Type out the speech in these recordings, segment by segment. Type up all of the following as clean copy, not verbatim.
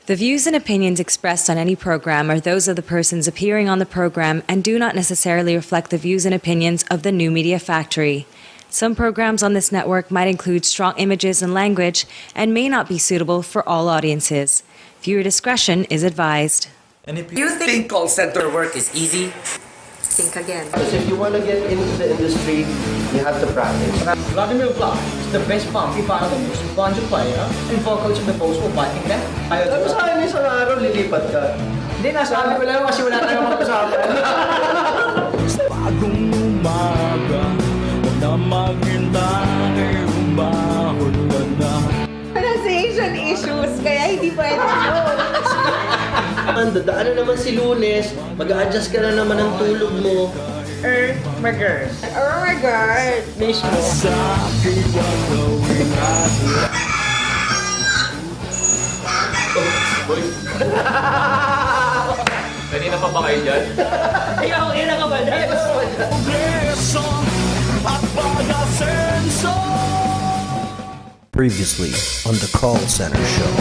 The views and opinions expressed on any program are those of the persons appearing on the program and do not necessarily reflect the views and opinions of the New Media Factory. Some programs on this network might include strong images and language and may not be suitable for all audiences. Viewer discretion is advised. And if you think call center work is easy, think again. Because if you want to get into the industry, you have to practice. Vladimir Vlad is the best bumpy part of the music banjo player and vocals of the post-war Viking band. Tapos sa akin isang araw, lilipat ka. Hindi, nasabi ko lang kasi wala tayong mag-usapan. Sa bagong umaga, huwag na maghintay, umahon ka na. Pronunciation issues, kaya hindi pwede yun. Ano naman si Lunes, mag-a-adjust ka na naman ng tulog mo. My girl. Oh my God. Mismo. Sa akin wag gawin natin. Kanina pa ba kayo dyan? Ikaw, ina ka ba dyan? Progreso at pag-asenso. Previously on the Call Center Show.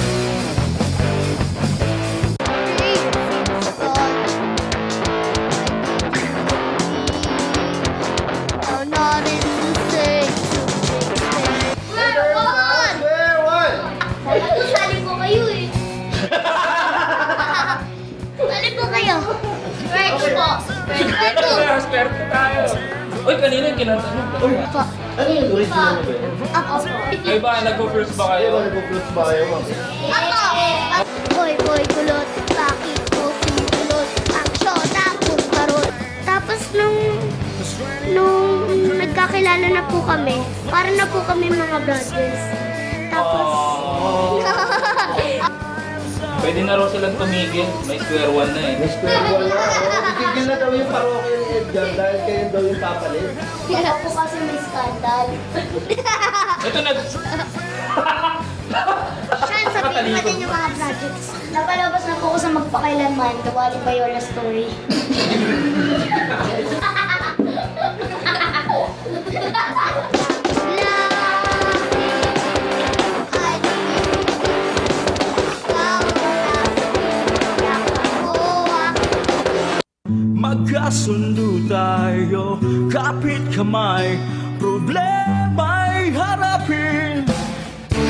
Sperte tayo. Uy, kanina yung kinanta mo. Ano yung original mo ba? Ako. Ay ba, nag-fruits ba kayo? Nag-fruits ba kayo? Ako. Boy, kulot. Paki, coffee, kulot. Aksyon, tapos karot. Tapos nung nagkakilala na po kami, para na po kami mga brothers. Tapos... Pwede na raw silang tumigil. May square one na eh. May square one na. Itigil na daw yung parokya ni Edgar dahil kayo daw yung papalit. Kaya po kasi may skandal. Ito na... Sean, sabihin natin yung mga projects. Napalabas na po ko sa Magpakailanman, The Wally Bayola Story. Magkasundo tayo, kapit kamay, problema'y harapin.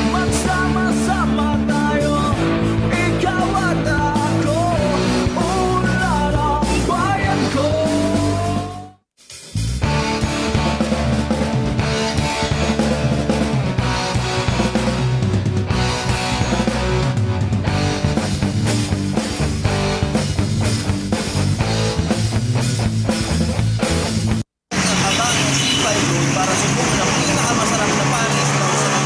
Magsama-sama tayo, ikaw at ako, ulan ang bayan ko. Para subukan ang pinakamasarap na panis na masarap.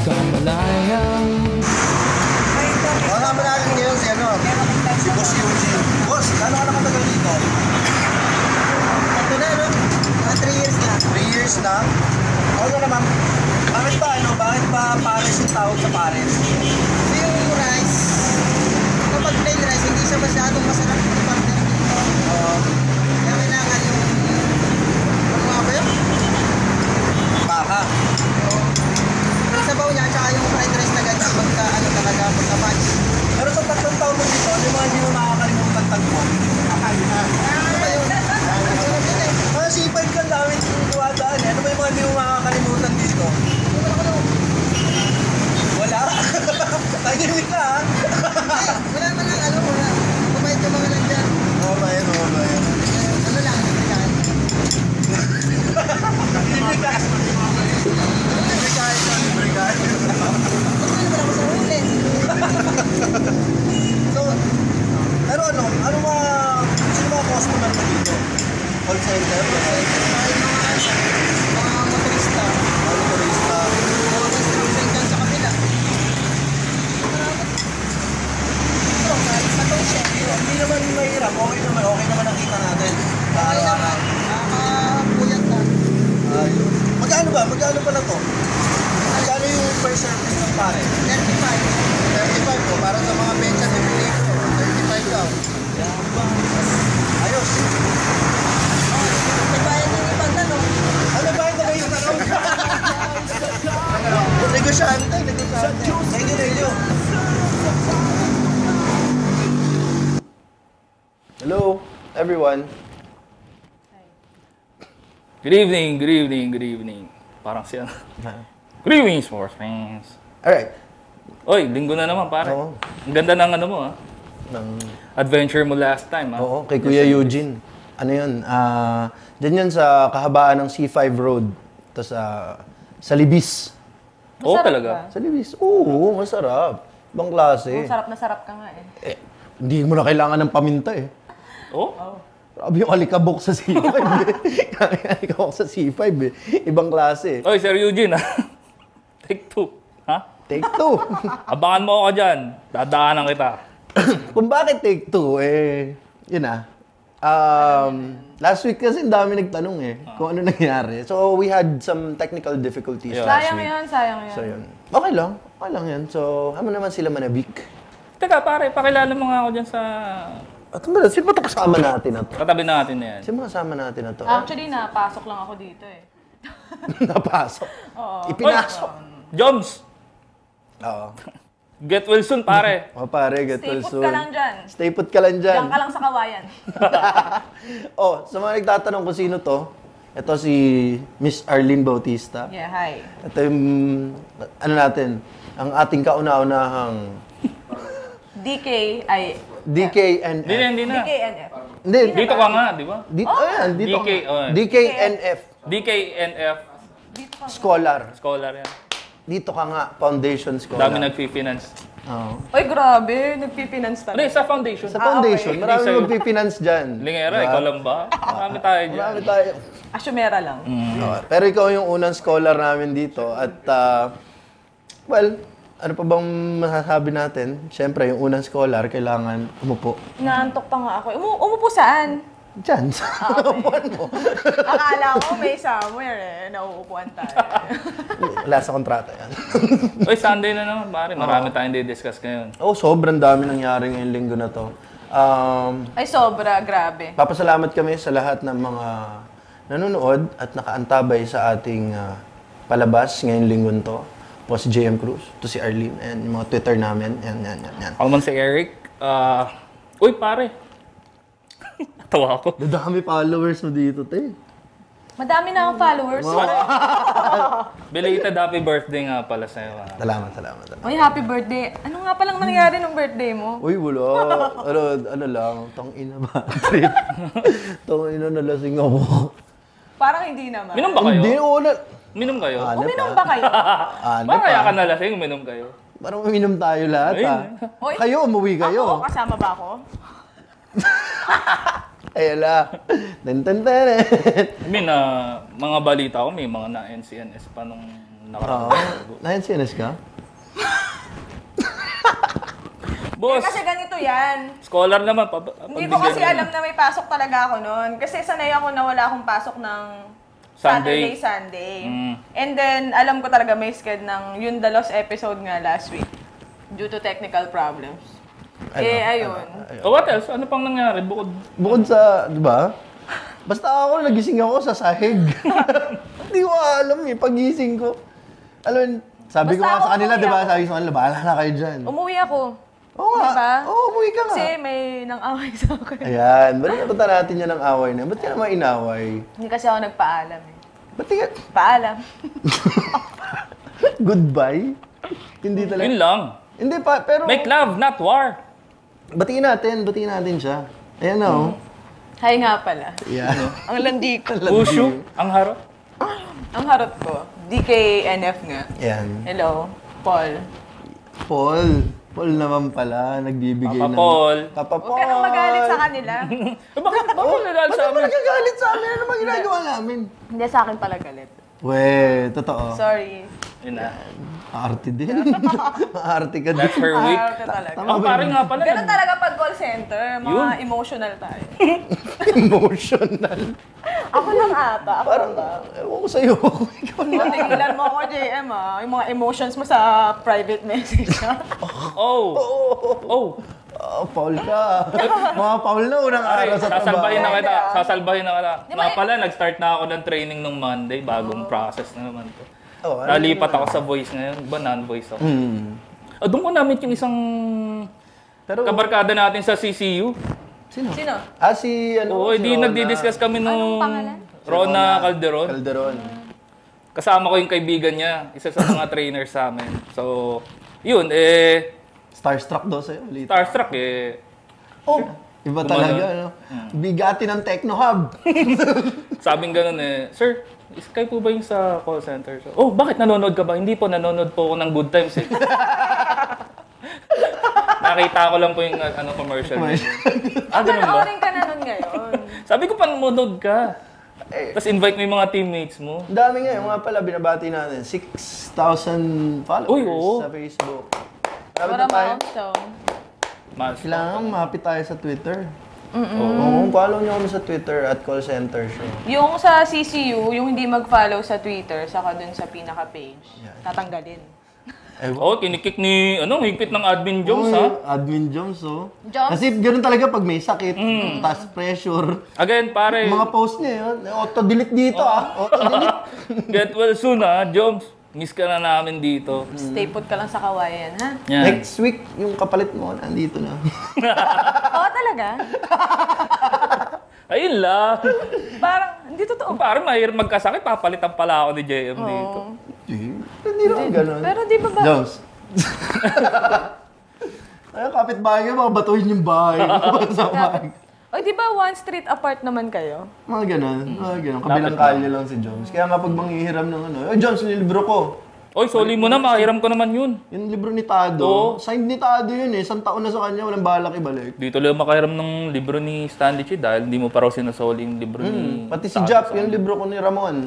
Kamalaya. Kasama natin ngayon si si Boss Eugene. Boss, gano'n ka na katagal dito? Ito na, no? Mga 3 years na. 3 years na? Ako naman, bakit ba pares yung tawag sa pares? Kasi yung rice, kapag plain rice, hindi siya masyadong masarap yung partner dito. Kaya kailangan yung, ano nga ba yun? Baka. Yung sabaw niya, tsaka yung fried rice na ganyan, pagka-punch. Pero sa 3 taon mo dito, ano yung mga hindi mo makakalimutan tagpo? Ano ba yun? Sarap yun eh. Mga C5 ka dami duwadaan eh. Ano ba yung mga hindi mo makakalimutan dito? Wala? Tahimik ka ha? Wala man lang, wala. Kumahit yung mga nandyan. Oo ba yun? Ano lang, hindi lang. Tahimik ka. Nag-usahan tayo, nag-usahan tayo. Thank you. Hello, everyone. Good evening. Parang siya. Good evening, sports fans. Alright. Oy, linggo na naman, pare. Oo. Ang ganda ng ano mo, ha? Adventure mo last time, ha? Oo, kay Kuya Eugene. Ano yun? Diyan yun sa kahabaan ng C5 Road. Tapos sa Libis. Oo, talaga. Sa Libis. Oo, masarap. Ibang klase. Sarap na sarap ka nga eh. Hindi mo na kailangan ng paminta eh. Oh? Grabe yung alikabok sa C5 eh. Alikabok sa C5 eh. Ibang klase. Oy, Sir Eugene, ha? Take 2. Ha? Take 2. Abangan mo ako dyan. Dadaanan kita. Kung bakit take 2, eh, yun last week kasi dami nagtanong eh, kung ano nangyari. So, we had some technical difficulties last week. Sayang yun. So, yun. Okay lang yan. So, ano naman sila manabik? Teka, pare, pakilala mo nga ako dyan sa... At sino ba ito kasama natin na to? Katabi natin na yan. Sino ba kasama natin na to? Actually, napasok lang ako dito eh. Napasok. Oo. Ipinasok. Joms! Oo. Get well soon, pare. O pare, get well soon. Stay put ka lang dyan. Stay put ka lang dyan. Diyan ka lang sa kawayan. Sa mga nagtatanong kung sino to, ito si Miss Arlene Bautista. Yeah, hi. Ito yung, natin, ang ating kauna-unahang DKNF. Hindi na. DKNF. Hindi. Dito ka nga, di ba? Dito, ayan, dito. DKNF. DKNF. DKNF. Scholar. yan. Dito ka nga, foundation scholar. Dami nagpi-finance. Oo. Oy, grabe. Nagpipinance Ano talaga. sa foundation? Sa foundation, okay. marami Hindi sa'yo. magpipinance dyan. Lingera, ikaw lang ba? Marami tayo dyan. Marami tayo. Asyumera lang. Oo. Pero ikaw yung unang scholar namin dito. At, ano pa bang masasabi natin? Siyempre, yung unang scholar, kailangan umupo. Naantok pa nga ako. Umupo saan? Diyan, sa upuan mo. Akala ko may somewhere eh. Nauupuan tayo. Wala sa kontrata yan. Oy, Sunday na naman, pare. Marami tayong di-discuss ngayon. Sobrang dami nangyari ngayong linggo na to. Ay, sobra. Grabe. Papasalamat kami sa lahat ng mga nanonood at nakaantabay sa ating palabas ngayong linggo to. Po si JM Cruz, to si Arlene, and yung mga Twitter namin. Yan. Ako man si Eric. Uy, pare. Tawa ako. Dadami followers mo dito, te. Madami na akong followers. Belated happy birthday nga pala sa'yo. Salamat. Uy, happy birthday. Ano nga palang nangyari nung birthday mo? Uy, wala. ano lang, tangina ba? Trip. Tangina, nalasing ako. Parang hindi naman. Minom ba kayo? Hindi, wala. Minom kayo? Uminom ba kayo? Ba kaya ka nalasing, uminom kayo? Parang uminom tayo lahat, ha? Oy, Kayo, umuwi kayo. Ako, kasama ba ako? Ayala. I mean, mga balita ko, may mga na-NCNS pa nung nakaraan. Na-NCNS ka? Boss, Kasi ganito yan. scholar naman. Hindi ko kasi alam na may pasok talaga ako noon. Kasi sanay ako na wala akong pasok ng Sunday. And then, alam ko talaga may sked ng yun the lost episode nga last week. Due to technical problems. Ayun. What else? Ano pang nangyari? Bukod sa, di ba? Basta ako, nagising ako sa sahig. Hindi ko alam eh, pagising ko. Alam, sabi ko nga sa kanila, di ba? Sabi ko sa kanila, bahala na kayo dyan. Umuwi ako. Oo nga. Diba? Oo, umuwi ka nga. Kasi may nang-away sa akin. Ayan, balik napunta natin yan ng away na. Ba't ka naman inaway? Hindi kasi ako nagpaalam eh. Ba't ka? Paalam. Goodbye? Hindi talaga. Yun lang. Hindi pa, pero... Make love, not war. Batiin natin siya. Ayan na, oh. Hi nga pala. Yeah. Ang landi ko. Ushu, ang harot. Ang harot ko. DKNF nga. Ayan. Hello, Paul. Paul naman pala, nagbibigay Papa Paul. Papa Paul. Huwag ka nang magalit sa kanila. Bakit nagalit Ba't sa naman amin? nagagalit sa amin? Ano bang ginagawa namin? Hindi sa akin pala galit. Totoo. Sorry. Yun na. Maarte din. Maarte ka din. That's her week. Arte talaga. Ang pare nga pala. Ganun talaga pag call center. Mga emotional tayo. Emotional. Ako lang ata. Ako Parang, ba? ewan ko sa'yo. Ikaw na. Tingilan mo ako, JM ah. Yung mga emotions mo sa private message ah. Paul ka. Mga Paul na unang araw sa trabaho. Sasalbahin na kita. Nga pala, nag-start na ako ng training nung Monday. Bagong process na naman to. Oh, Nalipat ako sa voice ngayon. Iba non-voice ako. Doon ko namit yung isang kabarkada natin sa CCU. Sino? Si Oo, hindi nagdi-discuss kami nung Rona Calderon. Kasama ko yung kaibigan niya, isa sa mga trainers sa amin. So, yun, Starstruck daw sa'yo. Starstruck Iba talaga, ano? Bigati ng Techno Hub. Sabing ganun Sir, kayo po ba yung sa call center? So, oh, bakit nanonood ka ba? Hindi po, nanonood po ako ng Good Times Nakita ko lang po yung commercial. Ganun ba? Panoorin ka na nun ngayon. Sabi ko, panonood ka. Tapos invite mo yung mga teammates mo. Ang dami nga, yung mga pala, binabati natin. 6,000 followers sa Facebook. What a milestone. Kailangan mapit tayo sa Twitter. Oo, follow nyo kami sa Twitter at call center show. Yung sa CCU, yung hindi mag-follow sa Twitter, saka dun sa pinaka-page, tatanggalin. Kinikik ni, higpit ng Admin Jones, ha? Admin Jones, Kasi ganoon talaga pag may sakit, taas pressure. Again, pare. Mga post niya, auto-delete dito, auto-delete. Get well soon, ha, Jones. Miss ka na namin dito. Stay put ka lang sa kawayan, ha? Yan. Next week, yung kapalit mo, nandito na. Oo, talaga? Ayun lang. Parang, hindi totoo. Parang mahirap magkasakit, papalitan pala ako ni JM dito. Hindi naman ganun. Pero di ba ba? Jones. Ay, kapit-bahay ka, batuhin yung bahay. Sa bahay. O, di ba one street apart naman kayo? Mga ganun. Kabilang kalye lang si Jones. Kaya nga pag manghihiram ng Jones, yung libro ko. Oy, soli mo na, mahiram ko naman yun. Yung libro ni Tado. Signed ni Tado yun Isang taon na sa kanya, walang balak ibalik. Dito lang makahiram ng libro ni Stanley Chi dahil hindi mo pa raw sinasoli yung libro ni... Pati si Jap, yung libro ko ni Ramon.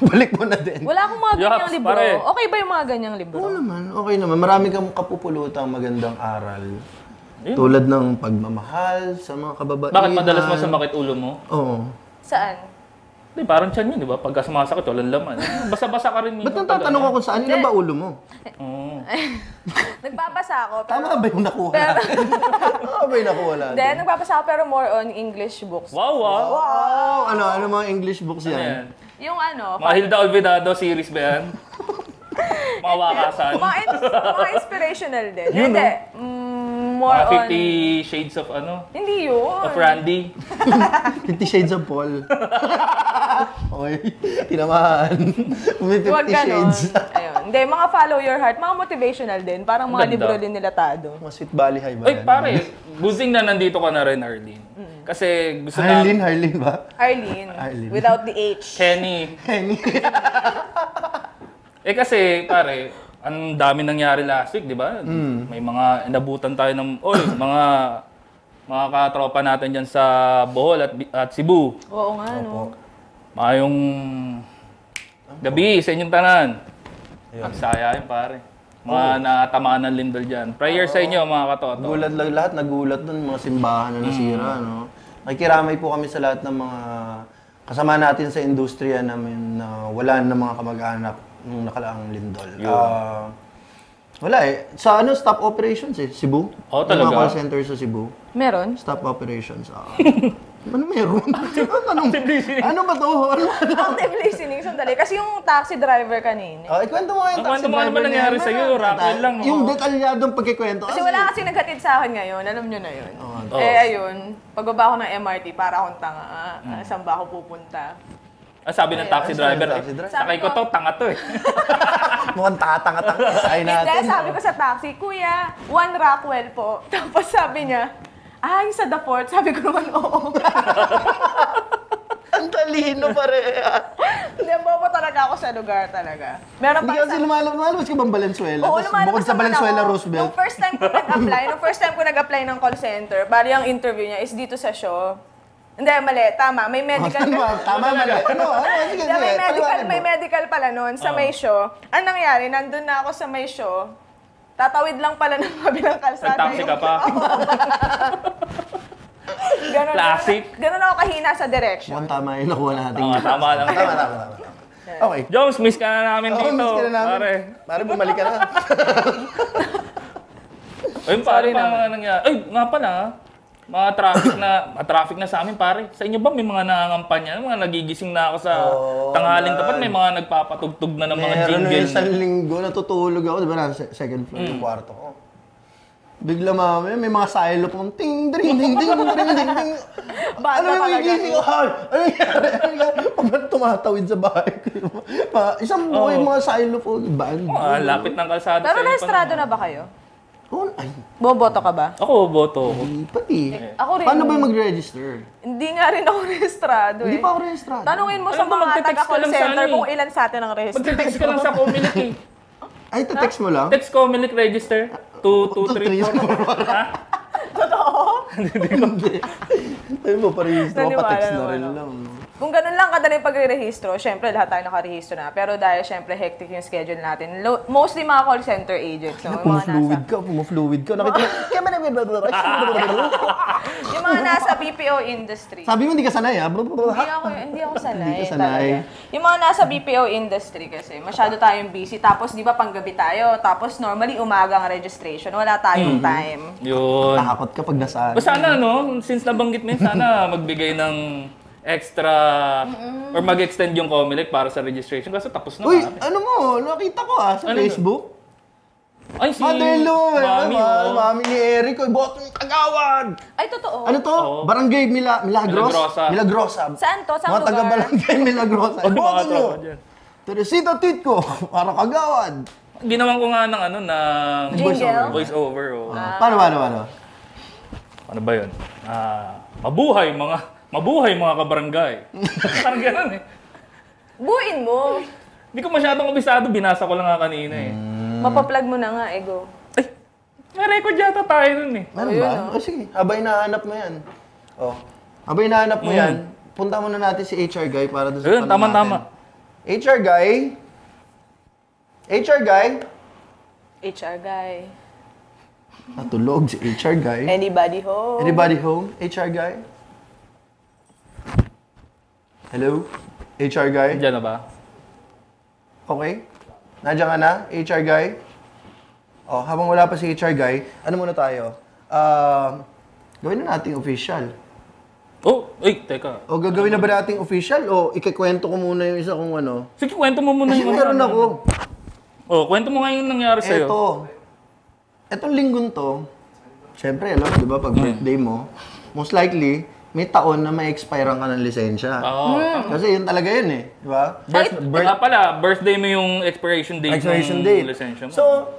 Balik mo na din. Wala akong mga ganyang libro. Pare. Okay ba yung mga ganyang libro? Oo naman, okay naman. Marami kang kapupulutang magandang aral. Tulad ng pagmamahal sa mga kababaihan. Bakit madalas masamakit ulo mo? Oo. Saan? Di, parang tiyan yun, di ba? Pagka sumasakit, walang laman. Basa-basa ka rin. Ba't natatanong ko kung saan? Ilan ba ulo mo? Nagbabasa ako. Pero... Tama ba yung nakuha natin? Tama ba yung nakuha natin? Then, nagbabasa ako pero more on English books. Wow! Ano mga English books yan? Yung mga Hilda Olvidado series ba yan? Mga wakasan? Mga inspirational din. Hindi. More mga 50 on... Shades of Hindi yun. Of Randy. 50 Shades of Paul. Okay. Tinamahan. 50 Shades. Ayun. Hindi, mga follow your heart. Mga motivational din. Parang mga libro din nila Tado. Mga Sweet Valley High ba yan? Ay, pare. Busing na nandito ka na rin, Arlene. Kasi gusto na... Harleen ba? Arlene. Without the H. Kenny. Kasi, pare, ang dami nangyari last week, di ba? May mga inabutan tayo ng... mga katropa natin dyan sa Bohol at Cebu. Oo nga, no? Mayong gabi sa inyong tanan. Ang saya yun, pare. Mga natamaan ng lindol dyan. Prayer sa inyo, mga katoto. Gulat lang lahat. Nagulat dun. Mga simbahan na nasira, no? Nakikiramay po kami sa lahat ng mga kasama natin sa industriya namin na wala na mga kamag-anak nung nakalaang lindol. Wala Sa stop operations Cebu. Talaga? Mga call center sa Cebu. Meron? Stop operations. Ano meron? Ano ba to? Active listening. Sandali. Kasi yung taxi driver kanina. Ikwento mo nga yung taxi driver. Ano ba nangyari sa'yo? Rockwell lang. Yung detalyadong pagkikwento. Kasi wala kasing naghatid sa akin ngayon. Alam nyo na yun. Ayun. Pagbaba ko ng MRT, para akong tanga. Saan ba ako pupunta? Sabi ng taxi driver, sakay ko to, tanga to Mukhang tanga-tanga. Ay natin. Hindi, sabi ko sa taxi, Kuya, 1 Rockwell po. Tapos sabi niya, yung sa The Fort. Sabi ko naman, oo. Ang talino pare. Hindi, bobo talaga ako sa lugar talaga. Meron Hindi kasi lumalabas ka bang Valenzuela? Oo, lumalabas bukod sa Valenzuela, ako. Roosevelt. Nung first time ko nag-apply ng call center, bali ang interview niya is dito sa show. Hindi, mali. Tama. May medical. Tama, mali. Sige, may medical pala noon sa may show. Ang nangyari, nandun na ako sa may show. Tatawid lang pala ng kabilang kalsada. Nag-taxi ka pa? Classic. Ganun ako kahina sa direction. Mukhang tama yung nakuha natin. Tama lang. Tama. Okay. Jones, miss ka na namin dito. Miss ka na namin. Pare, bumalik ka na. Ayun, pare, pa nangyari. Ay, nga pala. traffic na sa amin, pare. Sa inyo ba may mga nangangampanya? Mga nagigising na ako sa tanghaling tapat, may mga nagpapatugtog na ng mga jingle. Meron isang linggo, natutulog ako, di ba, nasa second floor yung kwarto ko. Bigla mamaya, may mga xylophone, ting, ding, ding, ding, ding, ding, ding. Banda talaga. Gising ko, ano nangyari? Pag tumatawid sa bahay ko. Isang buhay mga xylophone, band. Lapit ng kalsada. Pero na-estrado na ba kayo? Oh, ay, Boboto ka ba? Ako, boto ko. hindi pa eh. Ako rin. Paano ba yung mag-register? Hindi nga rin ako rehistrado Hindi eh. pa ako registrado. Tanungin mo sa Alam mo, mga magte-text ka taga-call lang sa center ano eh. kung ilan sa atin ang rehistrado. Magte-text ka lang sa Comelec eh. Ay, text mo lang? Text Comelec register. 2, 2, 3, 4. Ha? Hindi. Tayo mo, parehistro ko, Naniwala pa-text na naman rin ako. lang. Kung ganun lang kadali pagre-rehistro, syempre lahat tayo nakarehistro na. Pero dahil syempre hectic yung schedule natin, mostly mga call center agents. No? Pumufluid ka. Nakita mo, Yung mga nasa BPO industry. sabi mo, hindi ka sanay, ha? Hindi ako sanay. Hindi ka sanay. Talaga. Yung mga nasa BPO industry kasi, masyado tayong busy. Tapos, di ba, panggabi tayo. Tapos, normally, umaga ang registration. Wala tayong time. Yun. Takot ka pag nasaan. Sana, no? Since nabanggit mo yun, sana magbigay ng extra or mag-extend yung Comelec para sa registration kasi tapos na Uy, kami. ano mo? Nakita ko sa Ano Facebook. Ay, si Madelo, Mami, mami ni Eric. Boto yung kagawad. Ay, totoo. Ano to? Barangay Milagros? Milagrosa. Milagrosa. Saan to? Saan Mga lugar? taga-barangay Milagrosa. Mga Boto nyo. tropa dyan. Teresita Titko, para kagawad. Ginawan ko nga ng Jingle? voice over. Paano? Ano ba yun? Mabuhay mga kabarangay. Parang gano'n eh. Buuin mo. Hindi ko masyadong kabisado, binasa ko lang nga kanina eh. Mapaplug mo na nga, ego. Ay, may record yata tayo nun eh. Ano ba? Sige, habay nahanap mo yan. Habay nahanap mo yan, punta muna natin si HR Guy para doon sa Ayun, tanong tama-tama. natin. HR Guy? HR Guy? HR guy. Natulog si HR Guy. Anybody home? Anybody home? HR Guy? Hello? HR Guy? Diyan na ba? Okay? Nandiyan ka na? HR Guy? Habang wala pa si HR Guy, ano muna tayo? Gawin na natin official. Teka. O gagawin na ba nating official? O ikikwento ko muna yung isa kung ano? Sige, kwento mo muna Kasi yung meron ako. Kwento mo nga yung nangyari sa'yo. Etong linggon to, syempre, alam mo, di ba, pag birthday mo, most likely, may taon na may expirean ka ng lisensya. Kasi yun talaga yun eh. Di ba? Birthday mo yung expiration date ng lisensya mo. So,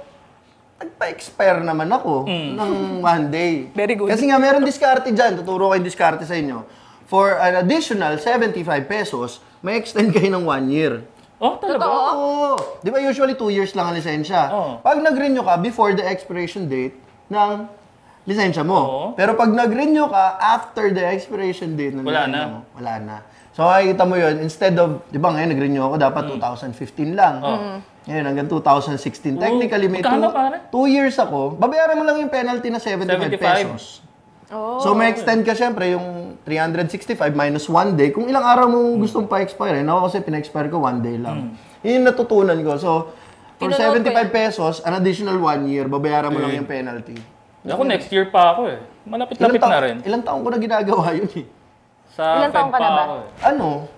nagpa-expire naman ako ng one day. Very good. Kasi nga, meron diskarte dyan. Tuturo ko yung diskarte sa inyo. For an additional 75 pesos, may extend kayo ng 1 year. Talaga? Oo. Di ba usually 2 years lang ang lisensya? Pag nag-renew ka before the expiration date ng lisensya mo. Pero pag nag-renew ka after the expiration date ng lisensya mo, wala na. So makikita mo yun, instead of, di ba ngayon nag-renew ako, dapat 2015 lang. Ngayon hanggang 2016. Technically, may 2 years ako. Babayaran mo lang yung penalty na 75 pesos. So may extend ka syempre yung 365 minus 1 day. Kung ilang araw mo gustong pa-expire. Ako kasi pina-expire ko 1 day lang. Yun yung natutunan ko. So, for 75 pesos, an additional 1 year, babayaran mo lang yung penalty. Ako next year pa ako eh. Malapit-lapit na rin. Ilang taon ko na ginagawa yun eh. Ilang taon ka na ba? Ano?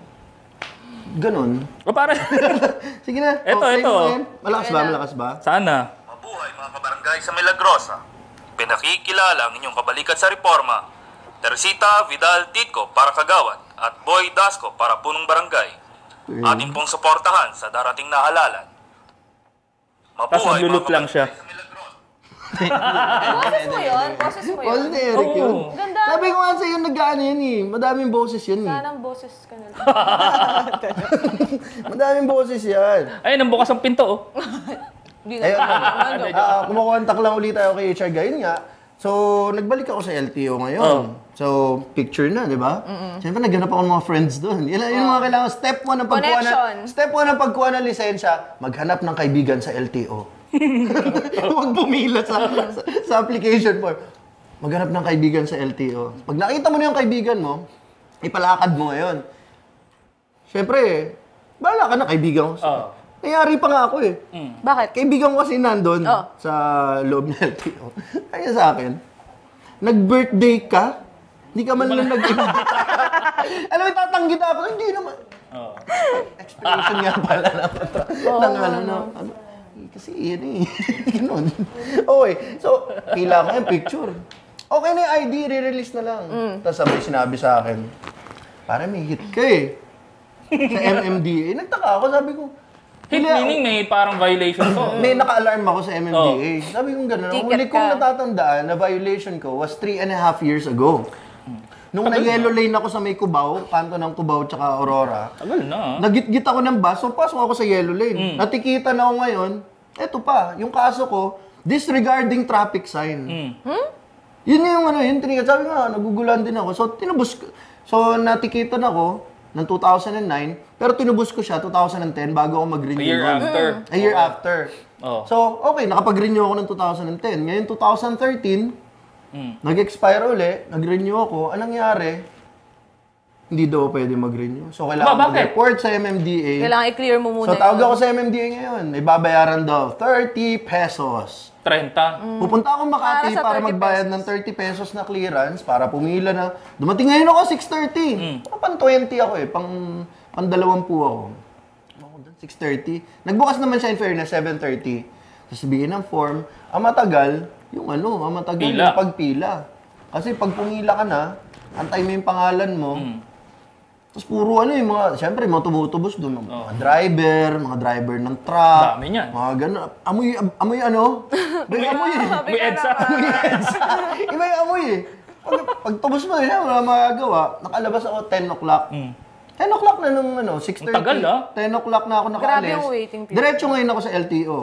Ganon. Para. Sige na. Ito. Malakas ba? Sana. Mabuhay mga kabarangay sa Milagrosa. Pinakikilala ang inyong kabalikat sa reforma. Teresita Vidal Titko para kagawad at Boy Dasco para punong barangay. Atin pong suportahan sa darating na halalan. Tapos naglulot lang siya. Boses mo yun? Boses mo yun? Boses ni Eric yun. Ganda. Sabi ko nga sa'yo, nag-ano yan eh. Madaming boses yun eh. Sanang boses ka na lang. Madaming boses yan. Ay, nambukas ang pinto oh. Ayun, kumukontak lang ulit tayo kay HR Guy. Yun nga. So, nagbalik ako sa LTO ngayon. So, picture na, di ba? Siyempre, naghanap ako ng mga friends doon. Yun yung mga kailangan. Step 1 ng pagkuha ng lisensya, maghanap ng kaibigan sa LTO. Huwag pumila sa application form. Maghanap ng kaibigan sa LTO. Pag nakita mo na yung kaibigan mo, ipalakad mo ngayon. Siyempre, bahala ka na kaibigan ko. Nangyari pa nga ako eh. Bakit? Kaibigan ko kasi nandun sa loob ng LTO. Kaya sa akin, Nag-birthday ka? Hindi ka man lang nag-invite. Alam mo, tatanggi dapat. Hindi naman. Explanation nga pala ng kasi yun eh. Ganun. Okay. So, kailangan yung picture. Okay na yung ID, re-release na lang. Tapos sabay sinabi sa akin, para may hit ka eh. Sa MMDA. Nagtaka ako, sabi ko. Hit meaning may parang violation ko. May naka-alarm ako sa MMDA. Sabi ko gano'n. Ang huli kong natatandaan na violation ko was 3.5 years ago. Nung na-yellow lane ako sa may Cubao, kanto ng Cubao tsaka Aurora, nagit-git ako ng bus, so pasok ako sa yellow lane. Natikitan ako ngayon, eto pa, yung kaso ko, disregarding traffic sign. Yun yung yung tinikat. Sabi nga, nagugulan din ako. So, natikitan ako ng 2009, pero tinubos ko siya 2010 bago ako mag-renew. A year after. So, okay, nakapag-renew ako ng 2010. Ngayon, 2013, nag-expire uli, nag-renew ako. Anong nangyari? Hindi daw pwede mag-renew. So, kailangan mag-report sa MMDA. Kailangan i-clear mo muna. So, tawag ako sa MMDA ngayon. May babayaran daw 30 pesos. 30. Pupunta ako Makati para magbayad ng 30 pesos na clearance para pumila na. Dumating ngayon ako 6:30. Pang 20 ako eh. Pang 20 ako. 6:30. Nagbukas naman siya in fairness, 7:30. Tapos bigyan ng form. Ang matagal, yung pagpila. Kasi pag pumila ka na, antay mo yung pangalan mo. Tapos puro siyempre, mga tumutubos doon. Mga driver ng truck. Dami niyan. Mga gano'n. Amoy ano? May amoy eh. May EDSA. Iba yung amoy eh. Pag tubos mo, wala magagawa. Nakalabas ako 10 o'clock. 10 o'clock na nung 6:30. Tagal 10 o'clock na ako nakaalis. Grabe yung waiting period. Diretso ngayon ako sa LTO.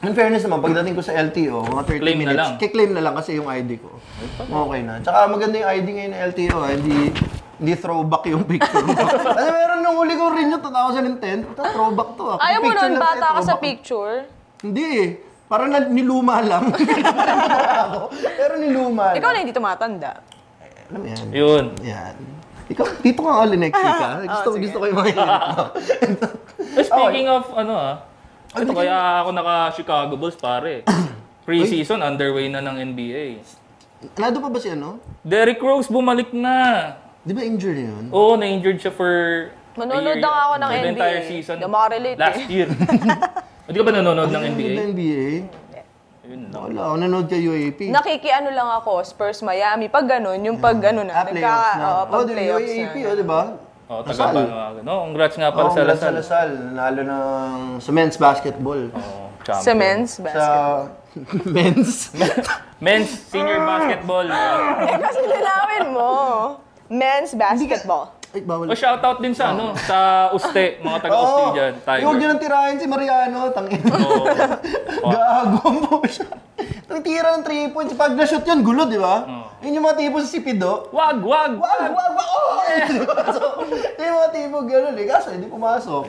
In fairness naman, pagdating ko sa LTO, mga 30 minutes, kiklaim na lang kasi yung ID ko. Okay na. Tsaka maganda yung ID ngayon ng LTO, hindi throwback yung picture mo. Kasi meron nung huli ko rin yung 2010, ito throwback to. Ayaw mo nun, bata ka sa picture? Hindi eh. Parang niluma lang. Pero niluma lang. Ikaw na hindi tumatanda. Alam mo yan. Yun. Yan. Ikaw, dito ka all next week ha. Gusto ko yung mga yan. Speaking of ito kaya ako naka-Chicago Bulls pare. Pre-season underway na ng NBA. Nado pa ba si Derrick Rose bumalik na. Di ba injured yun? Oo, na-injured siya for manonood lang ako ng NBA. The entire season. Hindi makarelate last year. Hindi ka ba nanonood ng NBA? Wala, ako nanonood ka UAP. Nakikiano lang ako, Spurs Miami. Pag ganun, yung pag ano na. Playoffs na. Pag playoffs UAP, na. di ba? Congrats nga pala sa Lasal. Nalo sa men's basketball. Sa men's basketball. Men's senior basketball. Kasi linawin mo. Men's basketball. Ay, bawal. Shoutout din sa sa Uste, mga taga-Uste dyan. Huwag nyo nang tirahin si Mariano. Gago mo siya. Itong tira ng 3 points. Pag na-shoot yun, gulo, di ba? Yun yung mga tipo sa Sipido. Wag! Yung mga tipo gano'n eh. Kaso hindi pumasok.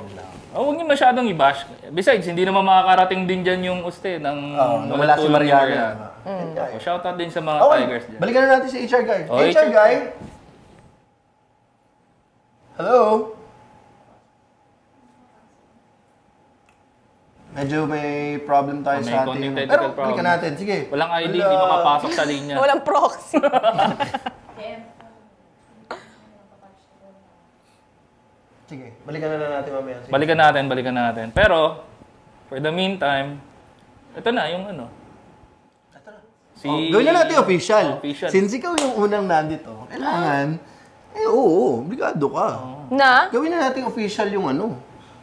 Huwag niyo masyadong i-bash. Besides, hindi naman makakarating din dyan yung Uste ng wala si Mariano. Shoutout din sa mga Tigers dyan. Balikan na natin si HR Guy. HR Guy? Hello? Medyo may problem tayo sa ating... Pero balikan natin, sige. Walang ID, hindi makapasok sa linya. Walang proxy. Sige, balikan na natin mamaya. Sige. Balikan natin. Pero, for the meantime, ito na yung gawin na natin official. Since ikaw yung unang nandito, kailangan, obligado ka. Gawin na natin official yung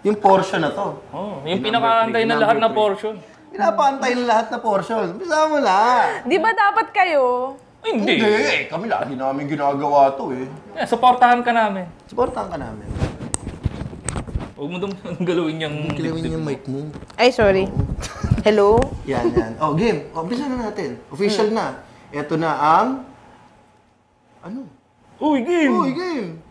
yung portion na to. Yung pinakaantay na lahat na portion. Pinapaantay na lahat na portion. Bisa mo na. Di ba dapat kayo? Hindi. Kami lagi namin ginagawa to eh. Supportahan ka namin. Huwag mo dong galawin yung mic mo. Ay, sorry. Hello? Yan. Game. Umpisa na natin. Official na. Ito na ang... Uy, game!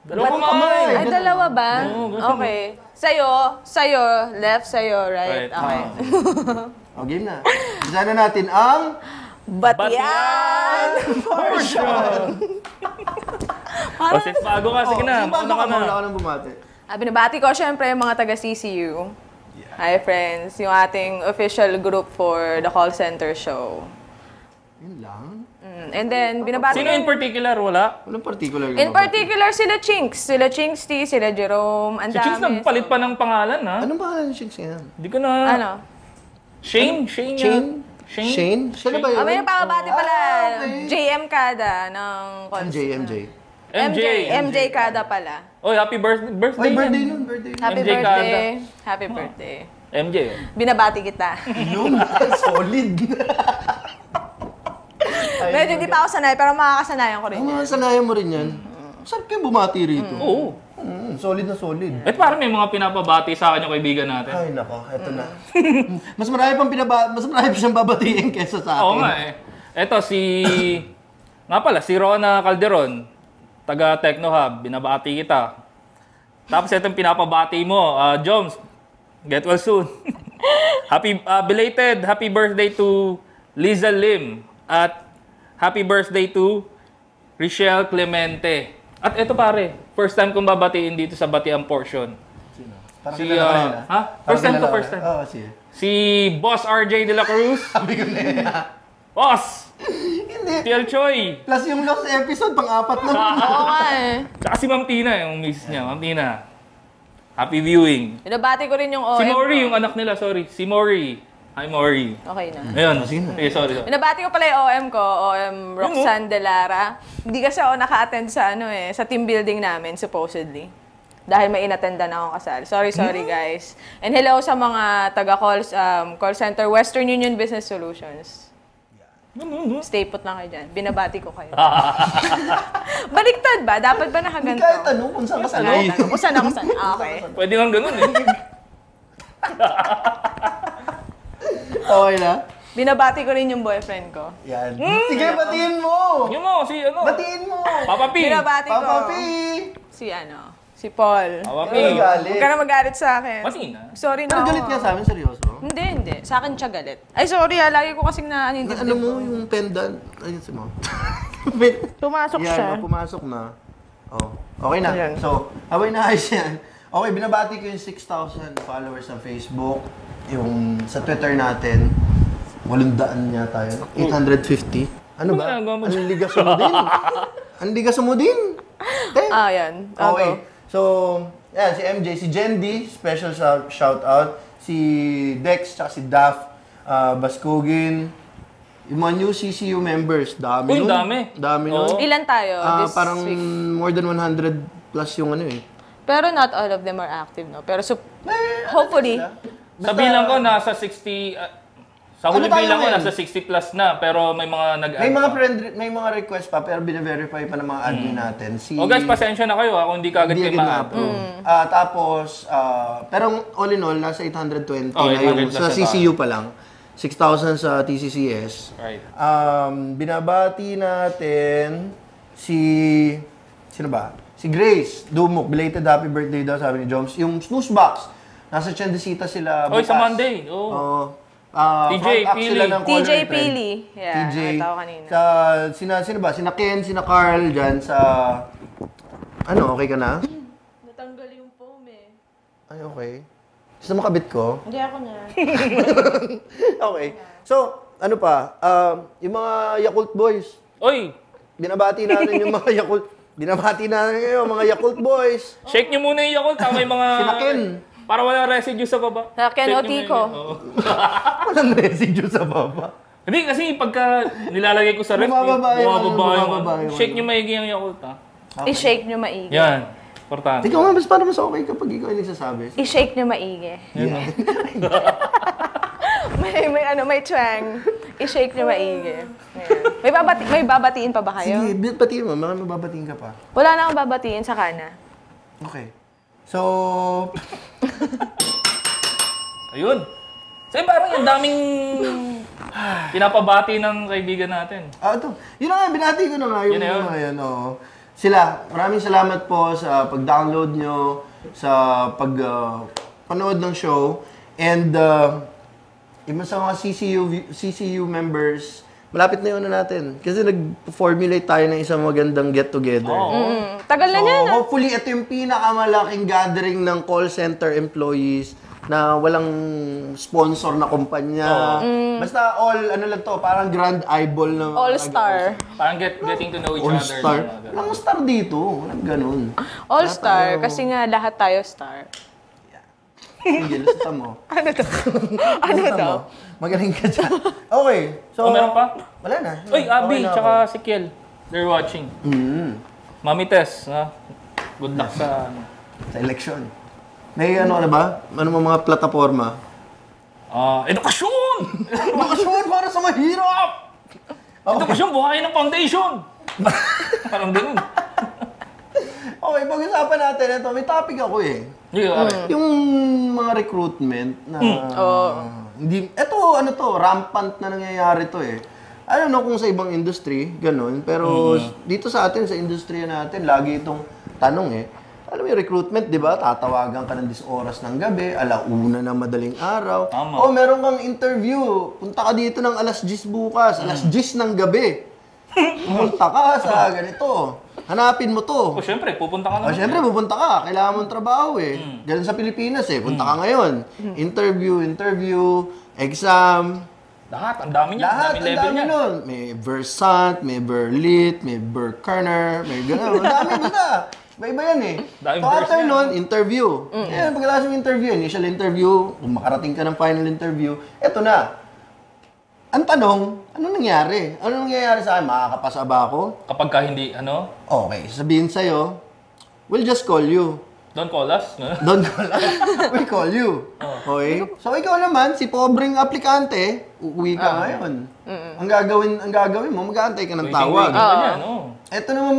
Dalawa kamay! Ay, dalawa ba? Okay. Sa'yo, left, sa'yo, right? Okay. Game na. Umpisa na natin ang... Batian portion! Since bago ka, sige na. Mauna ka nang bumati. Binabati ko syempre yung mga taga-CCU. Hi friends, yung ating official group for the call center show. Yun lang? And then, binabati Sino in particular? Wala? Walang particular. In particular, sila Chinks. Sila Chinks T, sila Jerome. Ang Si Chinks dami. nagpalit pa ng pangalan, ha? Anong pangalan ni Chinks yan? Hindi ko na... Ano? Shane? Shane? Siya na ba yun? May napakabati pala. okay. JM Kada ng... MJ Kada pala. Oy, happy birthday. Oy, birthday nun. Happy MJ birthday. Kada. Happy birthday. MJ. Binabati kita. Yun, solid. Medyo hindi pa ako sanay, pero makakasanayan ko rin. Ang mga sanayan mo rin yan. Sarap kayo bumati rito. Oo. Solid na solid. Eh, parang may mga pinapabati sa akin yung kaibigan natin. Ay, nako. Eto na. mas marami pa siyang babatiin kaysa sa akin. Oo nga eh. Eto, nga pala, si Rona Calderon, taga Techno Hub, binabati kita. Tapos itong pinapabati mo, Joms, get well soon. Belated happy birthday to Liza Lim at happy birthday to Richelle Clemente. At ito pare, first time kong babatiin dito sa Batiang Portion. Parang Si, kilala ka rin, ha? First time to first time. Oo, sige. Si Boss RJ De La Cruz. Sabi ko na yan. Boss! Hindi. Tiel Choi. Plus yung last episode, pang-apat na. Oo nga eh. Tsaka si Ma'am Tina, yung miss niya. Ma'am Tina. Happy viewing. Binabati ko rin yung OM Si Mori, ko. yung anak nila, sorry. Si Mori. Hi, Mori. Okay na. Ayun. Sige, sorry. Binabati ko pala yung OM ko, OM Roxanne De Lara. Hindi kasi ako naka-attend sa sa team building namin, supposedly. Dahil may inattendan akong kasal. Sorry guys. And hello sa mga call center, Western Union Business Solutions. Stay put lang kayo dyan. Binabati ko kayo. Baliktad ba? Dapat ba nakaganto? Kahit ano, kung saan ka sanay. Kung saan ako sanay. Okay. Pwede lang ganun eh. Okay na? Binabati ko rin yung boyfriend ko. Yan. Sige, batiin mo! Yun mo, si ano? Batiin mo! Papa P. Binabati ko. Papa P! Si Paul. Papa P. Ano galit? Huwag ka na magalit sa akin. Pati na. Sorry na Pero ako. galit ka sa amin, seryoso? Hindi. Sa akin siya galit. Ay, sorry lagi ko kasing naanintindi Ano mo, yung pendant. Ayun si mo. Pumasok Yan, siya. pumasok na. Oh, okay na. Ayan. So, habay na ayos yan. Okay, binabati ko yung 6,000 followers sa Facebook. Yung sa Twitter natin, 800 niya tayo. 850. Ano ba? Ang ligas mo din. Ang ligas mo din. Yan. Okay. So, yan, si MJ, si Jendi, special shout out. Si Dex, tsaka si Daph, Baskogin. Yung mga new CCU members, dami Uy, nun. dami. nun. Ilan tayo this Parang week? more than 100 plus yung ano eh. Pero not all of them are active, no? Pero hopefully. Sa bilang ko, nasa 60... sa huli Ano tayo bilang ko, ngayon? nasa 60 plus na. Pero may mga nag-add. May mga request pa pero bine-verify pa ng mga admin natin. Oh guys, pasensya na kayo kung hindi kagad kayo ma-approve. Tapos, pero all in all, nasa 820 Oh, na yung 800 sa na CCU pa lang. 6,000 sa TCCS. Right. Binabati natin sino ba? Si Grace Dumuk, belated happy birthday daw, sabi ni Joms. Yung snooze box, nasa Chendesita sila bukas. Sa Monday. Oh. TJ Front act sila ng Color TJ Trend. Pili. Yeah, TJ. nakita ko kanina. Sino ba? Sina Ken, sina Carl dyan sa... Ano, okay ka na? Natanggal yung foam eh. Ay, okay. Gusto mo kabit ko? Hindi ako na. Okay. So, ano pa? Yung mga Yakult boys. Oy! Binabati natin yung mga Yakult. Binabati natin ngayon, mga Yakult boys. Shake nyo muna yung Yakult. May mga... Sina Ken. Para wala residue sa baba. Sa Ken Shake o nyo Tico. muna yun. Oo. Walang residue sa baba. Hindi, kasi pagka nilalagay ko sa ref, Bumababa bumababa yung Shake nyo maigi yung Yakult, ha? Okay. I-shake nyo maigi. Yan. Importante. Ikaw nga, mas parang mas okay kapag ikaw ay nagsasabi. I-shake nyo maigi. Yeah. may twang. I-shake nyo maigi. Ayan. May babatiin pa ba kayo? Sige, batiin mo. Mga mababatiin ka pa. Wala na akong babatiin sa kana. Okay. So... Ayun. So, parang yung daming pinapabati ng kaibigan natin. Ito. Yun na nga, binati ko na nga yung Yun na yun. mga yan. Sila, maraming salamat po sa pag-download nyo, sa pag-panood ng show. And yung sa mga CCU members, malapit na yun natin. Kasi nag-formulate tayo ng isang magandang get-together. Tagal na So, yan. hopefully, ito yung pinakamalaking gathering ng call center employees na walang sponsor na kumpanya. Basta ano lang to, parang grand eyeball na All-star. Parang getting to know each All-star. other. Walang star dito. Walang ganun. All-star, kasi nga lahat tayo star. Hindi, lasita mo. Ano to? Ano Lasita to? mo. Magaling ka dyan. Okay. So, meron pa? Wala na. Uy, Abby, Okay na tsaka ako. si Kiel. They're watching. Mami Tess, ha? Good luck sa Sa election. May ano ka na ba? Ano mga plataforma? edukasyon! Bakasyon para sa mahirap! Edukasyon, buhayin ng foundation! Parang ganun. Okay, pag-usapan natin ito. May topic ako eh. Yung mga recruitment na... Hindi, rampant na nangyayari to eh. I don't know kung sa ibang industry, ganun. Pero dito sa atin, sa industriya natin, lagi itong tanong eh. Alam mo yung recruitment, di ba? Tatawagan ka ng 10 oras ng gabi, 1:00 na madaling araw. Tama. O, meron kang interview. Punta ka dito ng 10:00 bukas, 10:00 ng gabi. Pumunta ka sa ganito. Hanapin mo to. O, syempre, pupunta ka naman. Syempre, pupunta ka. Kailangan mong trabaho eh. Galing sa Pilipinas eh. Punta ka ngayon. Interview, exam. Lahat, ang dami niya. Lahat, ang ang level dami niya. nun. May Versant, may Berlit, may Berkerner, may gano'n. Ang dami basta. Iba-iba yan eh. Daming So after verse nun, interview. Yan, pagkatapos ng interview, initial interview, kung makarating ka ng final interview, eto na. Ang tanong, ano nangyari? Ano nangyayari sa akin? Makakapasa ba ako? Kapag ka hindi, Okay, sabihin sa'yo, we'll just call you. don't call us. No? Don't call us. We'll call you. Okay? So ikaw naman, si pobreng aplikante, uuwi ka ngayon. Ang gagawin mo, mag-aantay ka ng tawag. Waiting ka niya, no? Ito naman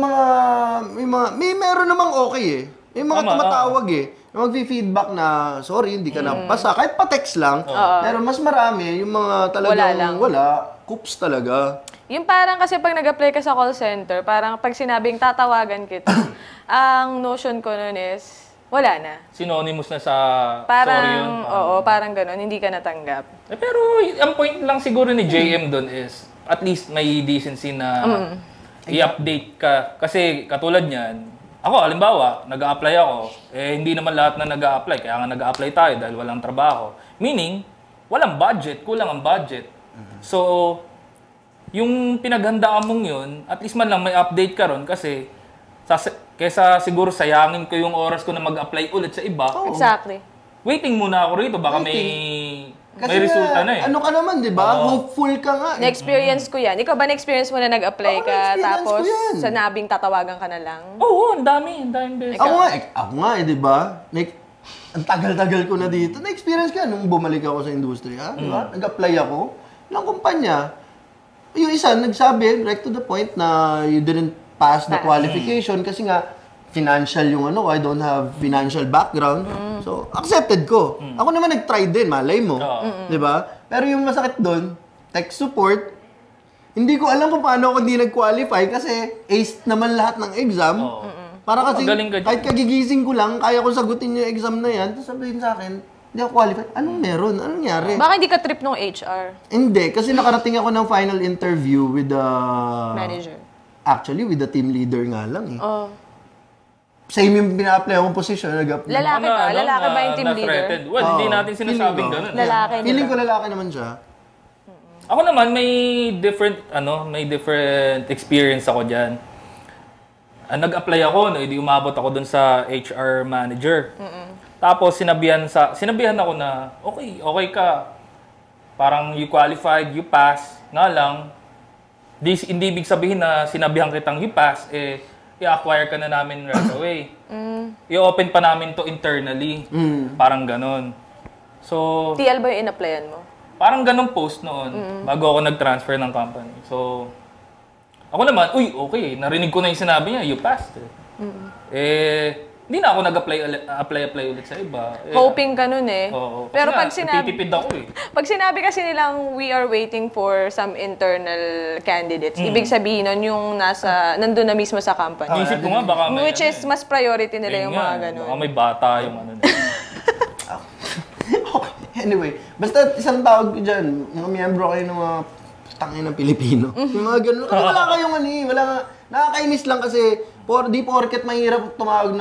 meron namang okay eh. May mga tumatawag eh. Yung mag-feedback na, sorry, hindi ka napasa. Kahit pa-text lang. Pero mas marami, yung mga talagang wala, coops talaga. Yung parang kasi pag nag-apply ka sa call center, parang pag sinabing tatawagan kita, ang notion ko nun is, wala na. Synonymous na sa Parang, sorry yun. parang ganun, hindi ka natanggap. Pero ang point lang siguro ni JM doon is, at least may decency na i-update ka. Kasi katulad niyan, ako, halimbawa, nag-a-apply ako, hindi naman lahat na nag-a-apply. Kaya nga nag-a-apply tayo dahil walang trabaho. Meaning, walang budget, kulang ang budget. So, yung pinaghandaan mong yun, at least man lang may update ka ron kasi kesa siguro sayangin ko yung oras ko na mag-apply ulit sa iba. Exactly. Waiting muna ako rito, baka may resulta na eh. Ano ka naman, di ba? Hopeful ka nga. Na-experience ko yan. Ikaw ba na-experience mo na nag-apply ka, tapos sa nabing tatawagan ka na lang? Oo, ang dami beses. Ako nga eh, di ba? Ang tagal-tagal ko na dito. Na-experience ka nung bumalik ako sa industriya, di ba? Nag-apply ako. Ilang kumpanya. Yung isa, nagsabi, right to the point na you didn't pass the qualification kasi nga, financial yung I don't have financial background. So, accepted ko. Ako naman nag-try din, malay mo. Di ba? Pero yung masakit doon, tech support, hindi ko alam kung paano ako hindi nag-qualify kasi aced naman lahat ng exam. Para kasi, kahit kagigising ko lang, kaya ko sagutin yung exam na yan, tapos sabihin sa akin, hindi ako qualified. Anong meron? Anong nangyari? Baka hindi ka trip ng HR? Hindi, kasi nakarating ako ng final interview with the... Manager. Actually, with the team leader nga lang eh. Same yung pina-apply akong position. Lalaki ba? Lalaki ba yung team leader? Well, hindi natin sinasabing ganun. Lalaki. Feeling ko lalaki naman siya. Ako naman, may different experience ako dyan. Nag-apply ako, hindi umabot ako dun sa HR manager. Tapos sinabihan ako na, okay ka. Parang you qualified, you pass. Nga lang, hindi ibig sabihin na sinabihan kitang you pass, i-acquire ka na namin right away. I-open pa namin to internally. Parang ganon. So, TL ba yung in-applyan mo? Parang ganong post noon, bago ako nag-transfer ng company. So, ako naman, okay, narinig ko na yung sinabi niya, you passed. Hindi na ako nag-apply ulit sa iba. Hoping ka nun eh. Oo. Pero pag natitipid ako eh. Pag sinabi kasi nilang we are waiting for some internal candidates, ibig sabihin nun yung nandun na mismo sa company. Isip ko nga baka may... Which is mas priority nila yung mga ganun. Baka may bata yung Anyway, basta isang tawag ko dyan, mga miyembro kayo ng mga tangin ng Pilipino. Yung mga ganun. Kasi wala kayong nakakainis lang kasi di porket mahirap tumawag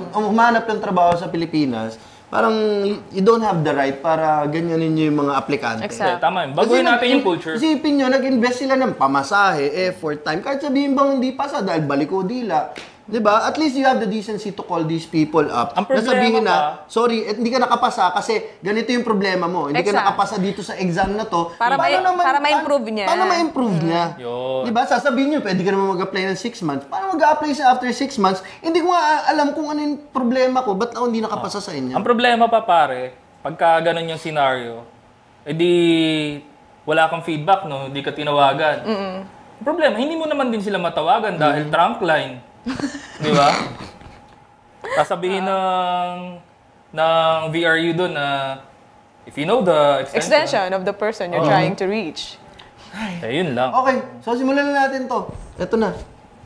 humanap ng trabaho sa Pilipinas, parang you don't have the right para ganyanin nyo yung mga aplikante. Exactly. Tama yun. Baguhin natin yung culture. Isipin nyo, nag-invest sila ng pamasahe, effort, time. Kahit sabihin bang hindi pasa dahil baliko dila. Diba? At least you have the decency to call these people up. Ang problema sabihin na, sorry, hindi ka nakapasa kasi ganito yung problema mo. Hindi ka nakapasa dito sa exam na to. Para ma-improve niya. Para ma-improve niya. Diba? Sasabihin nyo, pwede ka naman mag-apply ng 6 months. Para mag-apply siya after 6 months, hindi ko nga alam kung ano yung problema ko. Ba't ako hindi nakapasa sa inyo? Ang problema pa pare, pagka ganun yung scenario, edi wala kang feedback, no? Hindi ka tinawagan. Ang problema, hindi mo naman din sila matawagan dahil trunk line. Di ba? Sasabihin ng VRU doon na if you know the extension of the person you're trying to reach. Yun lang. Okay, so simulan na natin to. Ito na.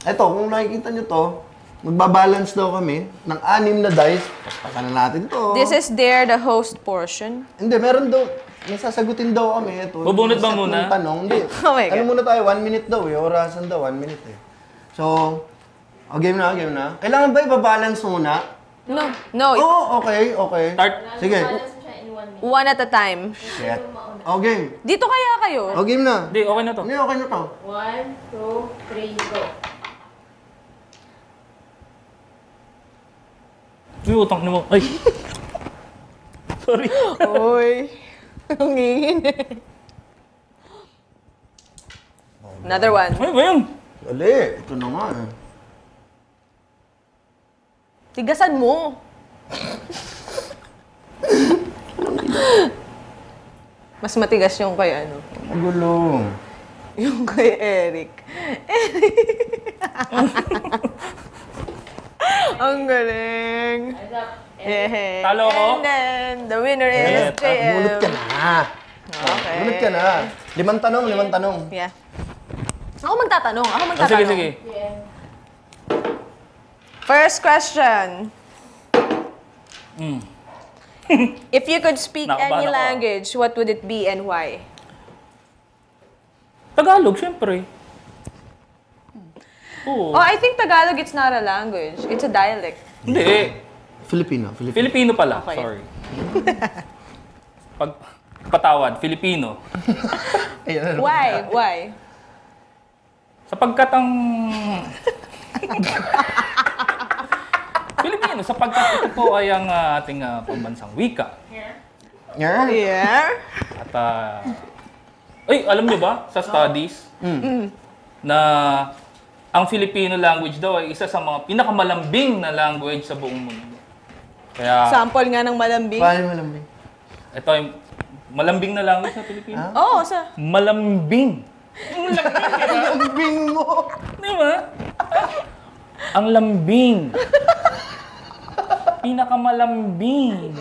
Ito, kung nakikita nyo to, magbabalance daw kami ng 6 na dice. Pasakan na natin to. This is the host portion. Hindi, meron daw. May sasagutin daw kami. Ito. Bubunot ba muna? Tanong. Hindi. Oh my God. Ano muna tayo? 1 minute daw eh. Orasan daw, 1 minute eh. So, game na. Kailangan ba i-balance muna? No. Oh, okay. Start. Sige. One at a time. Shit. Game. Dito kaya kayo? Game na. Hindi, okay na to. Hindi, okay na to. 1, 2, 3, go. Uy, utang mo. Ay. Sorry. Oy. Ang ingin. Another one. Ay, ba yun? Dali. Ito na nga eh. Tigasan mo. Mas matigas yung kay ano. Magulo. Yung kay Eric. Ang galing. Yeah. Talo ko? And then, the winner is JM. Mulot ka na. Okay. Mulot ka na. 5 tanong. Yeah. Ako magtatanong. Sige. First question. If you could speak any language, what would it be and why? Tagalog, syempre. Oo. Oh, I think Tagalog, it's not a language. It's a dialect. Hindi. Filipino pala. Okay. Sorry. Patawad, Filipino. Why? Sapagkat ang... Filipino, sapagkat ito po ay ang ating pambansang wika. Yeah. At, alam niyo ba, sa studies, na ang Filipino language daw ay isa sa mga pinakamalambing na language sa buong mundo. Kaya, Sample nga ng malambing. Paano malambing? ito ay malambing na language sa Pilipino. Oo, sa... Malambing. Lambing mo! Di ba? Ang lambing. Pinakamalambing.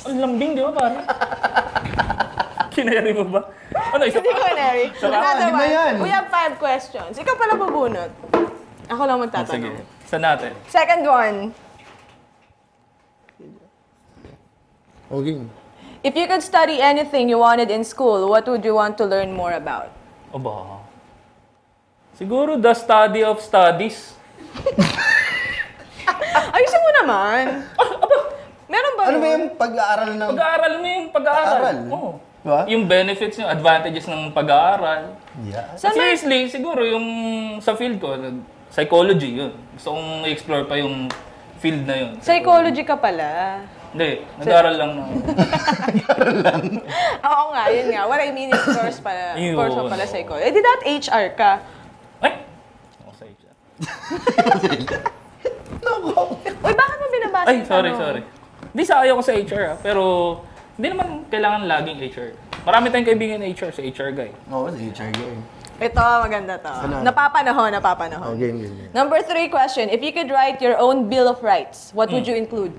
Ang lambing, di ba pare? Kinayari mo ba? Ano, isa Hindi pa? ko, Neri. Another di ba yan? one. We have 5 questions. Ikaw pala bubunot. Ako lang Sige, magtatanong. sa natin. Second one. Okay. If you could study anything you wanted in school, what would you want to learn more about? Aba. Siguro the study of studies. Ayusin mo naman. Meron ba? Ano ba yung pag-aaral ng... Pag-aaral mo yung pag-aaral. Oo. Diba? Yung benefits, yung advantages ng pag-aaral. Yeah. Seriously, siguro yung sa field ko, psychology yun. Gusto kong i-explore pa yung field na yun. Psychology ka pala. Hindi, nag-aaral lang na. Oo nga, yun nga. What I mean is course pala. Yun. Course mo pala psychology. Eh, di that HR ka? Ay! Ako sa HR. Uy, bakit mo binabasa Ay, yung sorry. tanong? Hindi sa ayaw ko sa HR pero hindi naman kailangan laging HR. Marami tayong kaibigan na HR, sa HR guy. Oo, sa HR game. Ito, maganda to. Ano? Napapanahon. Oh, game. Number 3 question. If you could write your own Bill of Rights, what would you include?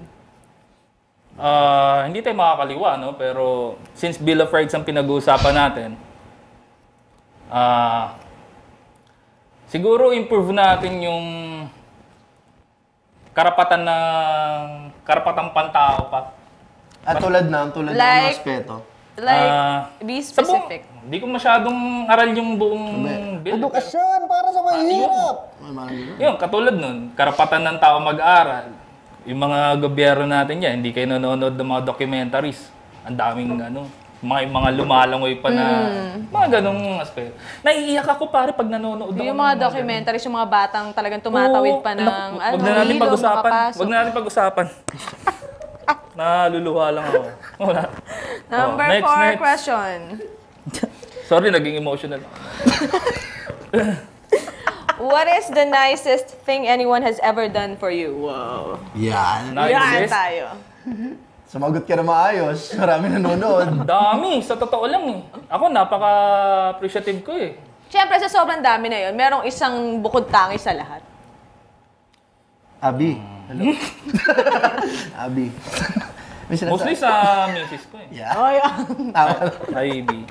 Hindi tayo makakaliwa, no? Pero since Bill of Rights ang pinag-uusapan natin, siguro improve natin yung karapatang pantao pa. Tulad ng Like- aspeto. Like, be specific. Hindi ko masyadong aral yung buong bill. Edukasyon para sa mahirap! Yun, katulad nun, karapatan ng tao mag-aral. yung mga gobyerno natin yan, hindi kayo nanonood ng mga documentaries. Ang daming mga lumalangoy pa na mga ganong aspeto. Naiiyak ako pare pag nanonood ako. Yung mga documentaries, yung mga batang talagang tumatawid pa ng wag na natin pag-usapan. Wag na natin pag-usapan. Naluluha lang ako. Wala. Number 4 question. Sorry, naging emotional. What is the nicest thing anyone has ever done for you? Wow. Yan. Yan tayo. Sumagot ka na maayos. Marami nanonood. Dami. Sa totoo lang eh. Ako, napaka-appreciative ko eh. Siyempre, sa sobrang dami na yun, merong isang bukod tangi sa lahat. Abi. Hello. Abi. Mostly sa misis ko eh. Yeah. Oh, yeah. Hi, B.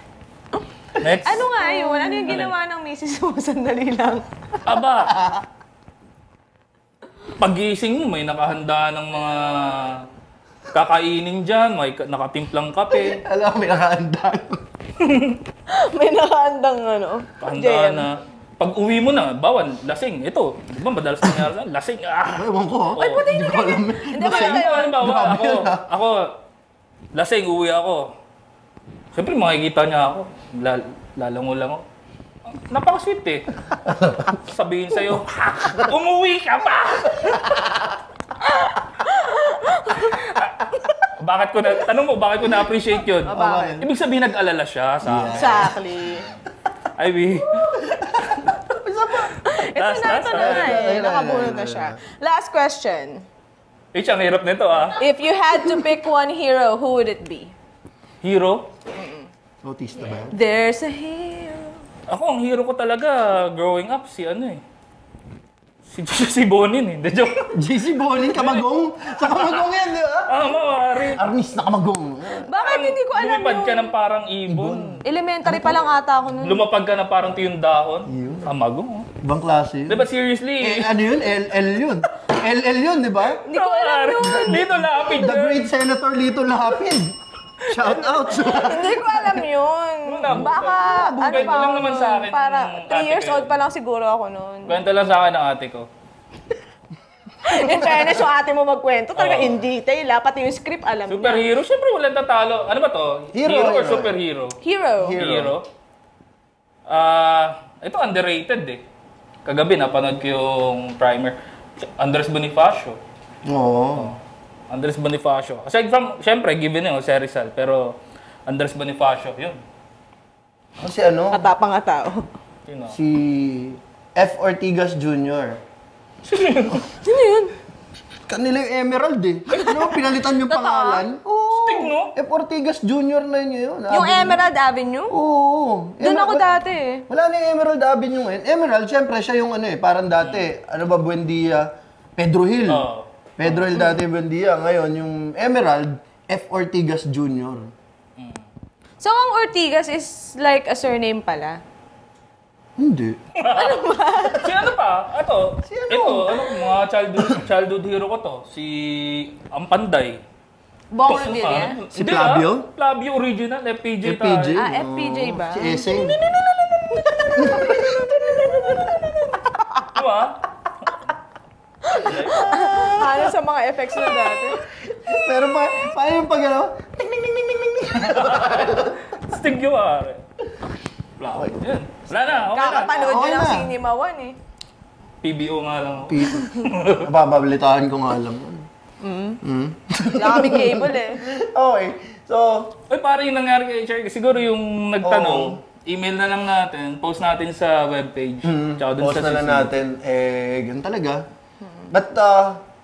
Next. Ano nga yun? Ano yung ginawa ng misis mo? Sandali lang. Aba! Pag-gising mo, may nakahanda ng mga kakainin dyan, may nakatimplang kape. Alam, may nakahanda. May nakahandang Kahanda na. Pag uwi mo na, bawal, lasing. Ito, di ba madalas nangyari na? Lasing. Ewan ko. Ay, puti na ganyan. Hindi ba yun? Ako, lasing, uwi ako. Siyempre, makikita niya ako. Lalango-lango. Napaka-sweet eh. Sabihin sa'yo, umuwi ka pa! Tanong mo, bakit ko na-appreciate yun? Ibig sabihin, nag-alala siya sa akin. Exactly. Ivy. Ito na eh. Nakabunod na siya. Last question. Ang hirap nito If you had to pick one hero, who would it be? Hero? Autista ba yan? There's a hero. Ako, ang hero ko talaga, growing up, si Bonin eh. JC Bonin, Kamagong. Sa Kamagong yan, di ba? Mawari. Arnis na Kamagong. Bakit hindi ko alam Lumipad yun? ka ng parang ibon. Elementary pa lang ata ako nun. Lumapag ka na parang tuyong dahon. Kamagong. Ibang klase yun. Diba seriously? Ano yun? LL yun. LL yun, di ba? Hindi ko alam yun. Lito Lapid. The great Senator Lito Lapid. Shout out. Hindi ko alam yun. Baka, Kwento lang naman sa akin. Para 3 years old pa lang siguro ako noon. Kwento lang sa akin ng ate ko. In fairness, yung ate mo magkwento, talaga in detail, pati yung script alam niya. Superhero? Siyempre walang tatalo. Ano ba to? Hero or superhero? Hero. Ito underrated eh. Kagabi napanood ko yung primer. Andres Bonifacio. Oo. Andres Bonifacio. Aside from, siyempre, given yun, si Rizal. Pero, Andres Bonifacio, yun. Kasi ano? Atapang tao. Si F. Ortigas Jr. Sino yun? Kanila yung Emerald eh. Ano, pinalitan yung pangalan. Oo. Sting, no? F. Ortigas Jr. na yun. Yung Emerald Avenue? Oo. Doon ako dati eh. Wala na yung Emerald Avenue ngayon. Emerald, syempre, siya yung parang dati. Ano ba, Buendia? Pedro Hill. Pedro Hill dati Buendia. Ngayon, yung Emerald, F. Ortigas Jr. So, ang Ortigas is like a surname pala? Hindi. Ano ba? Si ano pa? Ito, mga childhood hero ko to. Si Ampanday. Bong Revilla? Si Flavio? Flavio original, FPJ tayo. FPJ? FPJ ba? Si Eseng. Diba? Ano sa mga effects na dati? Pero paano yung pag ano? Ting, ting, ting, ting, ting, ting. Stig yung pare. Yan. Wala na, okay na. Kakapanood Okay yun ng na. Cinema 1 eh. PBO nga lang ako. Napapabilitaan ko nga alam. Wala kami cable eh. Okay. So, Uy, pare yung nangyari kay Cherry. Siguro yung nagtanong, email na lang natin, post natin sa webpage. Tsaka dun post sa na lang CC. natin. Ganun talaga. But,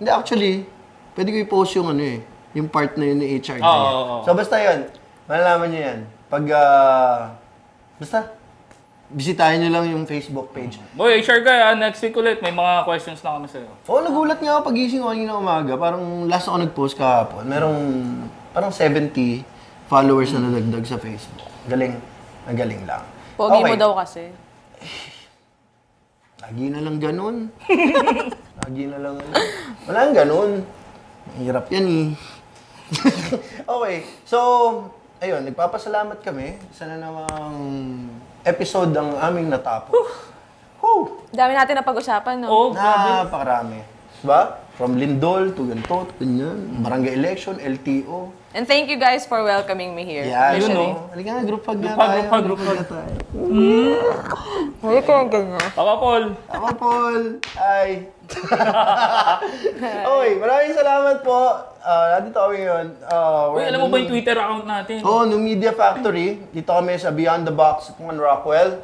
hindi actually, pwede ko i-post yung yung part na yun ni HR. Oo. So, basta yun. Malalaman nyo yan. Pag, basta, bisitahin nyo lang yung Facebook page. Boy, HR guy, next week ulit, may mga questions na kami sa'yo. Oo, nagulat nga ako pagising ko kanina umaga. Parang last ako nag-post kahapon. Merong parang 70 followers na nadagdag sa Facebook. Galing. Nagaling lang. Pogi mo daw kasi. Lagi na lang ganun. Lagi na lang ganun. Wala nang ganun. Mahirap yan eh. Okay. So, ayun, nagpapasalamat kami sa na namang episode ang aming natapos. Dami natin na pag-usapan, no? Oh, grabe. Napakarami. Diba? From Lindol to ganito, to ganyan. Barangay election, LTO. And thank you guys for welcoming me here. Yeah, Officially. yun o. Halika nga, group hug na tayo. Group hug. Huwag kayong ganyan. Papa Paul. Papa Paul. Ay. Okay, maraming salamat po. Nandito kami yun. Uy, alam mo ba yung Twitter account natin? New Media Factory. Dito kami sa Beyond the Box, Juan Rockwell.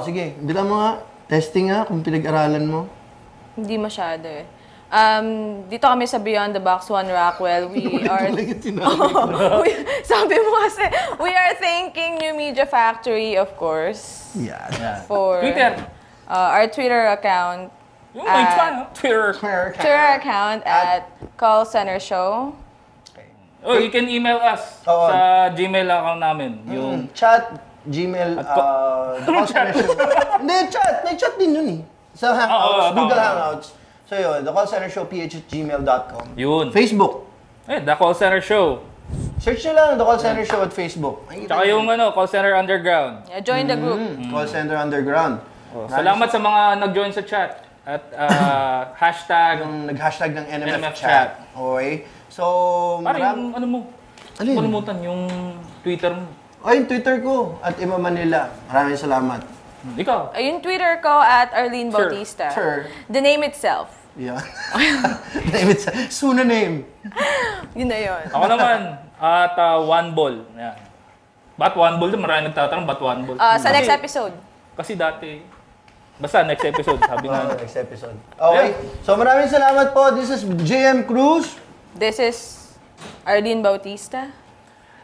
Sige. Bila mo nga. Testing nga kung pinag-aralan mo. Hindi masyado eh. Dito kami sa Beyond the Box, Juan Rockwell. We are... Sabi mo kasi, we are thanking New Media Factory, of course. Yeah. For Twitter. Our Twitter account. Yung Twitter account at Call Center Show. Oh, you can email us sa Gmail account namin. Yung chat, Gmail, the Call Center Show. Hindi, chat. May chat din yun eh. Sa Hangouts, Google Hangouts. So yun, the Call Center Show, ph@gmail.com. Yun. Facebook. The Call Center Show. Search nyo lang, the Call Center Show at Facebook. Tsaka yung Call Center Underground. Yeah, join the group. Call Center Underground. Salamat sa mga nag-join sa chat. At hashtag... Yung nag-hashtag ng NMF chat. Okay. So, parang ano mo? Alin? Kalimutan yung Twitter mo. Yung Twitter ko, at Ima Manila. Maraming salamat. Ikaw? Yung Twitter ko at Arlene Bautista. Sure. The name itself. Yeah. Name itself. Suna name. Yun na yun. Ako naman, at One Ball. Yan. Ba't One Ball? Maraming nagtatanong, ba't One Ball? Sa next episode. Kasi dati, basta next episode, sabi nga. Next episode. Okay. So maraming salamat po. This is JM Cruz. This is Arlene Bautista.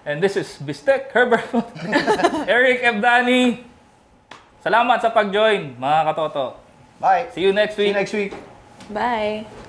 And this is Bistek Herbert. Eric Ebdani. Salamat sa pag-join, mga katoto. Bye. See you next week. See you next week. Bye.